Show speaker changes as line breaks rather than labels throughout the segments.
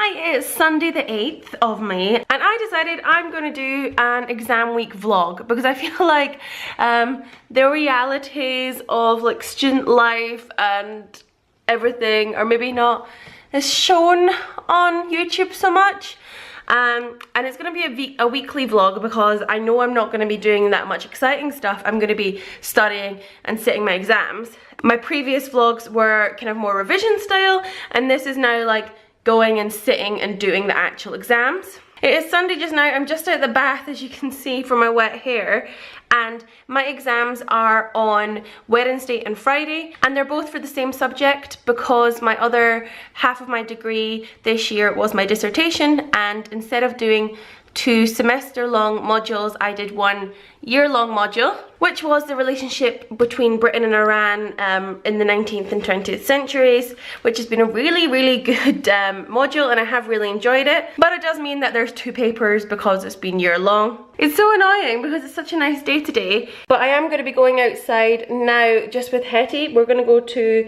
Hi, it's Sunday the 8th of May and I decided I'm going to do an exam week vlog because I feel like the realities of like student life and everything are maybe not as shown on YouTube so much. And it's going to be a weekly vlog because I know I'm not going to be doing that much exciting stuff. I'm going to be studying and sitting my exams. My previous vlogs were kind of more revision style, and this is now like going and sitting and doing the actual exams. It is Sunday just now. I'm just out the bath, as you can see from my wet hair, and my exams are on Wednesday and Friday, and they're both for the same subject because my other half of my degree this year was my dissertation, and instead of doing 2 semester-long modules, I did 1 year-long module, which was the relationship between Britain and Iran in the 19th and 20th centuries, which has been a really good module, and I have really enjoyed it. But it does mean that there's 2 papers because it's been year-long. It's so annoying because it's such a nice day today. But I am going to be going outside now just with Hetty. We're going to go to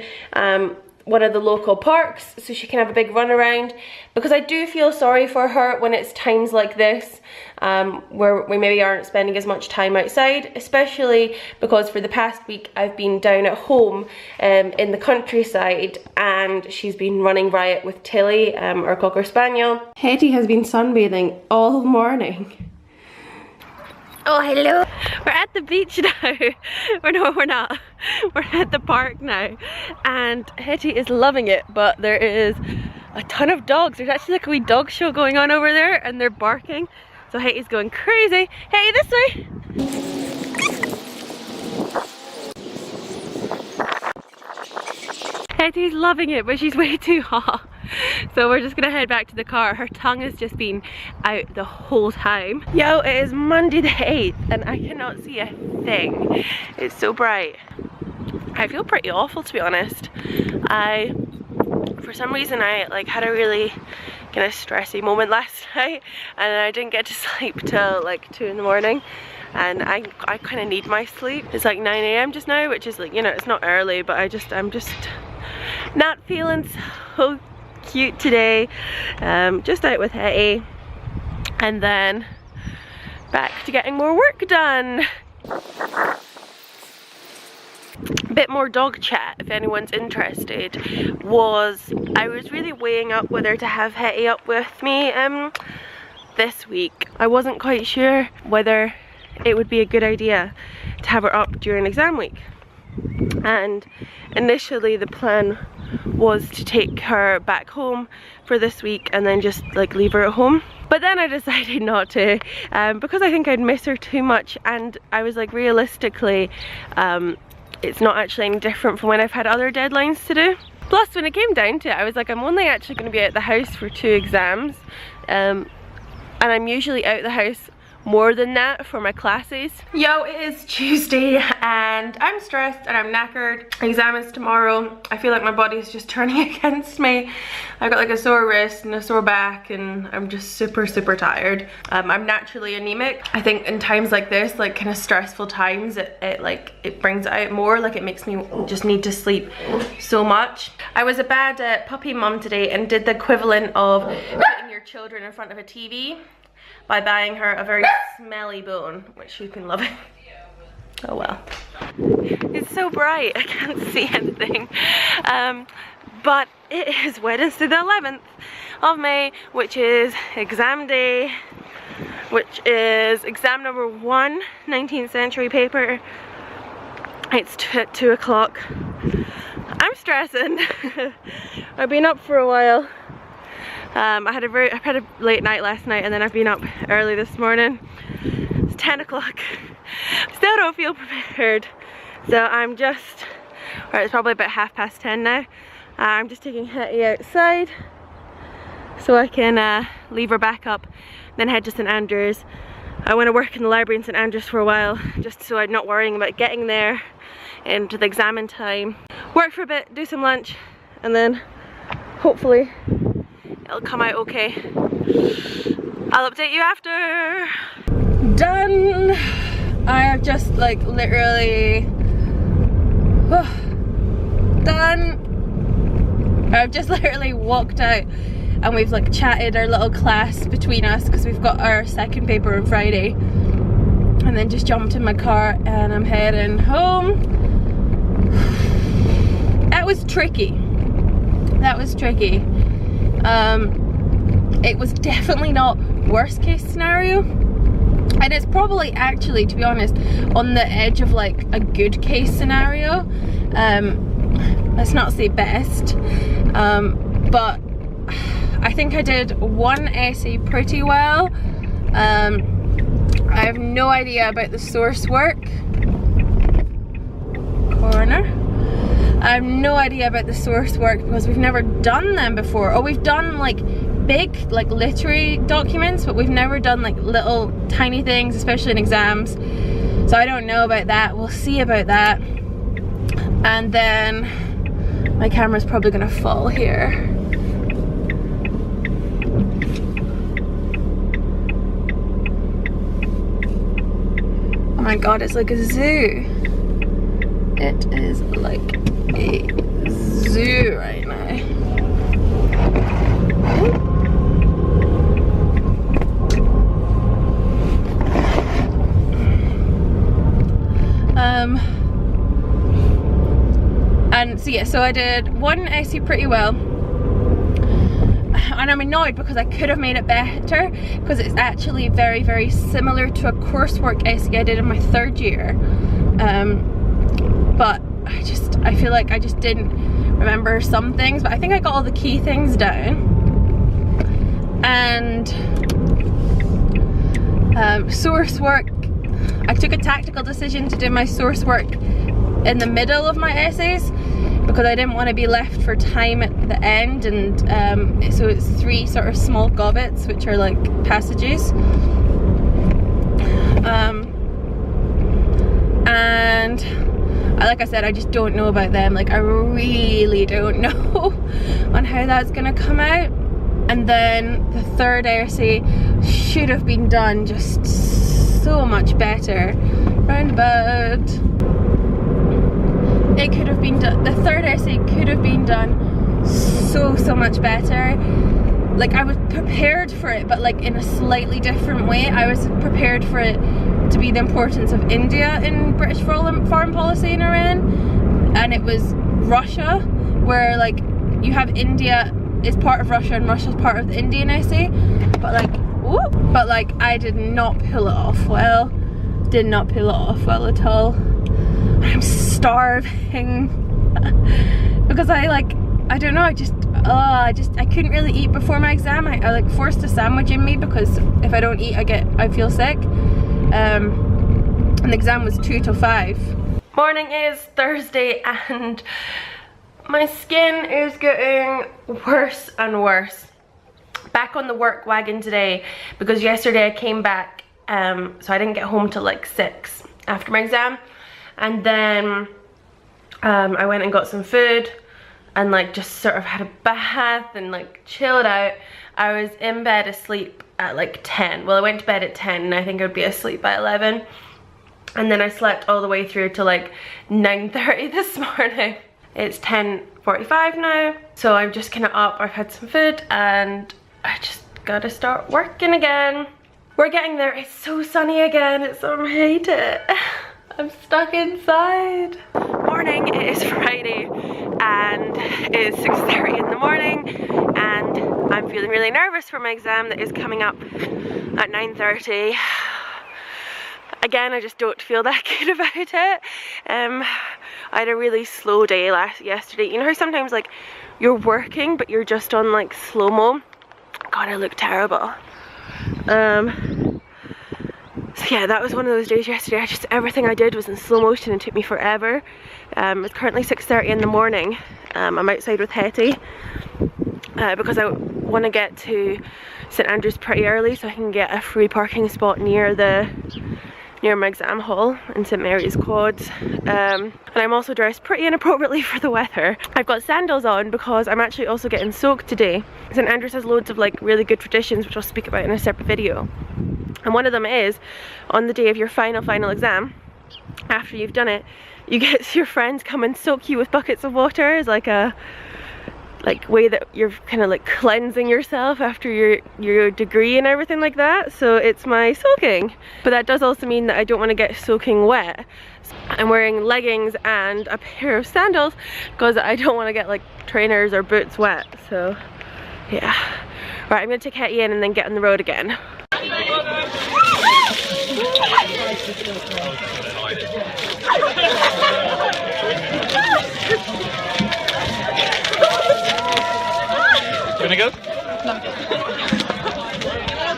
one of the local parks so she can have a big run around, because I do feel sorry for her when it's times like this where we maybe aren't spending as much time outside, especially because for the past week I've been down at home in the countryside, and she's been running riot with Tilly, our Cocker Spaniel. Hetty has been sunbathing all morning. Oh, hello. We're at the beach now. No, we're not. We're at the park now. And Hetty is loving it, but there is a ton of dogs. There's actually like a wee dog show going on over there, and they're barking. So Hetty's going crazy. Hey, this way. Hetty's loving it, but she's way too hot. So we're just gonna head back to the car. Her tongue has just been out the whole time. Yo, it is Monday the 8th and I cannot see a thing. It's so bright. I feel pretty awful, to be honest. For some reason I like had a really kind of stressy moment last night, and I didn't get to sleep till like 2 in the morning. And I kind of need my sleep. It's like 9 AM just now, which is like, you know, it's not early, but I'm just not feeling so cute today. Just out with Hetty and then back to getting more work done. A bit more dog chat if anyone's interested. I was really weighing up whether to have Hetty up with me this week. I wasn't quite sure whether it would be a good idea to have her up during exam week, and initially the plan was to take her back home for this week and then just like leave her at home. But then I decided not to because I think I'd miss her too much, and I was like, realistically it's not actually any different from when I've had other deadlines to do. Plus when it came down to it, I was like, I'm only actually going to be out the house for 2 exams, and I'm usually out the house more than that for my classes. Yo, it is Tuesday and I'm stressed and I'm knackered. Exam is tomorrow. I feel like my body's just turning against me. I've got like a sore wrist and a sore back, and I'm just super tired. I'm naturally anemic. I think in times like this, like kind of stressful times, it brings it out more. Like it makes me just need to sleep so much. I was a bad puppy mum today and did the equivalent of putting your children in front of a TV by buying her a very smelly bone, which she's been loving. Oh well. It's so bright, I can't see anything. But it is Wednesday the 11th of May, which is exam day, which is exam number 1, 19th century paper. It's 2 o'clock. I'm stressing. I've been up for a while. I had a late night last night, and then I've been up early this morning. It's 10 o'clock. Still don't feel prepared. So I'm just, or it's probably about 10:30 now. I'm just taking Hetty outside so I can leave her back up, then head to St Andrews. I want to work in the library in St Andrews for a while, just so I'm not worrying about getting there into the exam in time. Work for a bit, do some lunch, and then hopefully it'll come out okay. I'll update you after. Done. I have just like literally done. I've just literally walked out and we've like chatted our little class between us because we've got our second paper on Friday, and then just jumped in my car and I'm heading home. That was tricky. That was tricky. It was definitely not worst case scenario, and it's probably actually, to be honest, on the edge of like a good case scenario. Let's not say best, but I think I did one essay pretty well. I have no idea about the source work. Corner. I have no idea about the source work because we've never done them before. Or we've done like big, like literary documents, but we've never done like little tiny things, especially in exams. So I don't know about that. We'll see about that. And then my camera's probably gonna fall here. Oh my god, it's like a zoo. It is like a zoo right now. And so yeah, so I did one essay pretty well, and I'm annoyed because I could have made it better because it's actually very, very similar to a coursework essay I did in my third year. But I feel like I just didn't remember some things, but I think I got all the key things down. And source work, I took a tactical decision to do my source work in the middle of my essays because I didn't want to be left for time at the end, and so it's 3 sort of small gobbets, which are like passages. And like I said, I just don't know about them. Like I really don't know on how that's gonna come out. And then the third essay should have been done just so much better. Roundabout. It could have been done, the third essay could have been done so much better. Like I was prepared for it, but like in a slightly different way. I was prepared for it to be the importance of India in British foreign policy in Iran, and it was Russia, where like you have India is part of Russia and Russia's part of the Indian essay, but like I did not pull it off well. Did not pull it off well at all. I'm starving because I don't know, I couldn't really eat before my exam. I like forced a sandwich in me because if I don't eat I feel sick. And the exam was 2 till 5. Morning is Thursday and my skin is getting worse and worse. Back on the work wagon today because yesterday I came back, so I didn't get home till like 6 after my exam. And then I went and got some food and like just sort of had a bath and like chilled out. I was in bed asleep at like 10. Well, I went to bed at 10 and I think I'd be asleep by 11. And then I slept all the way through to like 9:30 this morning. It's 10:45 now. So I'm just kind of up, I've had some food and I just gotta start working again. We're getting there, it's so sunny again, I hate it. I'm stuck inside. Morning, it is Friday and it's 6:30 in the morning and I'm feeling really nervous for my exam that is coming up at 9:30. Again, I just don't feel that good about it. I had a really slow day yesterday. You know how sometimes like you're working but you're just on like slow-mo? God, I look terrible. So yeah, that was one of those days yesterday. Everything I did was in slow motion and took me forever. It's currently 6:30 in the morning. I'm outside with Hetty because I want to get to St Andrews pretty early so I can get a free parking spot near my exam hall in St Mary's Quads. And I'm also dressed pretty inappropriately for the weather. I've got sandals on because I'm actually also getting soaked today. St Andrews has loads of like really good traditions which I'll speak about in a separate video. And one of them is, on the day of your final exam, after you've done it, you get your friends come and soak you with buckets of water as like a like way that you're kind of like cleansing yourself after your degree and everything like that. So it's my soaking, but that does also mean that I don't want to get soaking wet. I'm wearing leggings and a pair of sandals because I don't want to get like trainers or boots wet. So yeah, right, I'm gonna take Hetty in and then get on the road again.
Gonna go?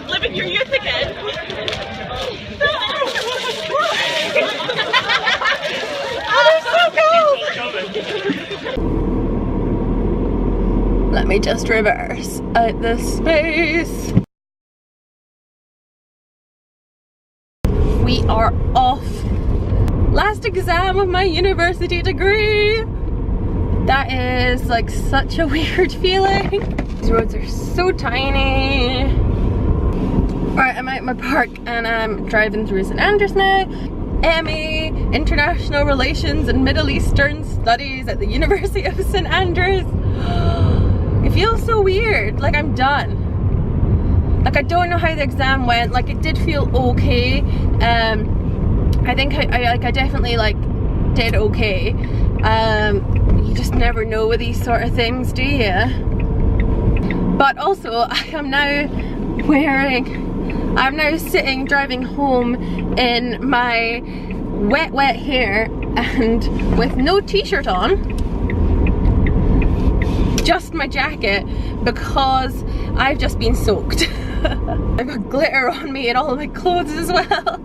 Living your youth again. Oh, they're so cool. Let me just reverse out this space. We are off. Last exam of my university degree. That is like such a weird feeling. These roads are so tiny. Alright, I'm at my park and I'm driving through St Andrews now. MA International Relations and Middle Eastern Studies at the University of St Andrews. It feels so weird, like I'm done. Like I don't know how the exam went, like it did feel okay. I think I definitely like did okay. You just never know with these sort of things, do you? But also I am now sitting driving home in my wet hair and with no t-shirt on, just my jacket, because I've just been soaked. I've got glitter on me and all of my clothes as well.